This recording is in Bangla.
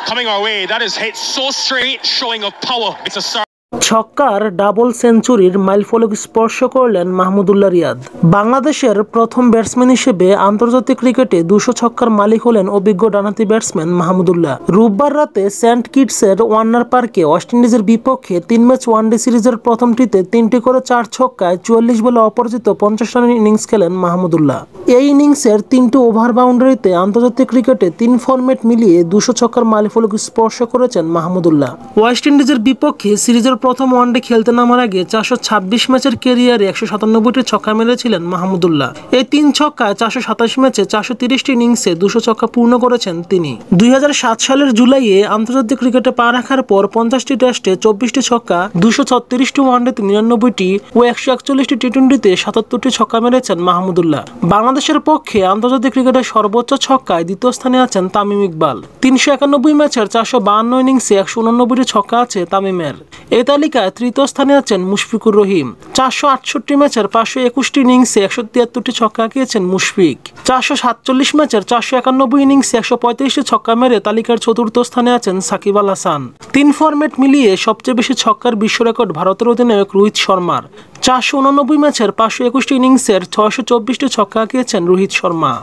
coming our way. That is hit so straight, showing of power. It's a ছক্কার ডাবল সেঞ্চুরির মাইলফলক স্পর্শ করলেন মাহমুদুল্লাহ রিয়াদ। বাংলাদেশের প্রথম ব্যাটসম্যান হিসেবে আন্তর্জাতিক ক্রিকেটে 200 ছক্কার মালিক হলেন অভিজ্ঞ ডানহাতি ব্যাটসম্যান মাহমুদুল্লাহ। রোববার রাতে সেন্ট কিটসের ওয়ার্নার পার্কে ওয়েস্ট ইন্ডিজের বিপক্ষে 3 ম্যাচ ওয়ানডে সিরিজের প্রথমটিতে 3টি করে 4 ছক্কায় 44 বলে অপরাজিত 50 রানের ইনিংস খেলেন মাহমুদুল্লাহ। এই ইনিংসের 3টি ওভার বাউন্ডারিতে আন্তর্জাতিক ক্রিকেটে 3 ফরম্যাট মিলিয়ে 200 ছক্কার মাইলফলক স্পর্শ করেছেন মাহমুদুল্লাহ। ওয়েস্ট ইন্ডিজের বিপক্ষে সিরিজের প্রথম ওয়ানডে খেলতে নামার আগে 426 ম্যাচের ক্যারিয়ারে 197টি ছক্কা মেরেছিলেন মাহমুদুল্লাহ। এই 3 ছক্কায় 427 ম্যাচে 430টি ইনিংসে 200 ছক্কা পূর্ণ করেছেন তিনি। 2007 সালের জুলাইয়ে আন্তর্জাতিক ক্রিকেটে পা রাখার পর 50টি টেস্টে 24টি ছক্কা, 236টি ওয়ানডেতে 99টি ও 141টি টি-টোয়েন্টিতে 77টি ছক্কা মেরেছেন মাহমুদুল্লাহ। বাংলাদেশের পক্ষে আন্তর্জাতিক ক্রিকেটের সর্বোচ্চ ছক্কায় দ্বিতীয় স্থানে আছেন তামিম ইকবাল। 391 ম্যাচের 452 ইনিংসে 189টি ছক্কা আছে তামিমের। এই তালিকায় তৃতীয় স্থানে আছেন মুশফিকুর রহিম। 468 ম্যাচের 521টি ইনিংসে 173টি ছক্কা হাঁকিয়েছেন মুশফিক। 447 ম্যাচের 491 ইনিংসে 135টি ছক্কা মেরে তালিকার চতুর্থ স্থানে আছেন সাকিব আল হাসান। 3 ফরম্যাট মিলিয়ে সবচেয়ে বেশি ছক্কার বিশ্ব রেকর্ড ভারতের অধিনায়ক রোহিত শর্মার। 489 ম্যাচের 521টি ইনিংসের 624টি ছক্কা হাঁকিয়েছেন রোহিত শর্মা।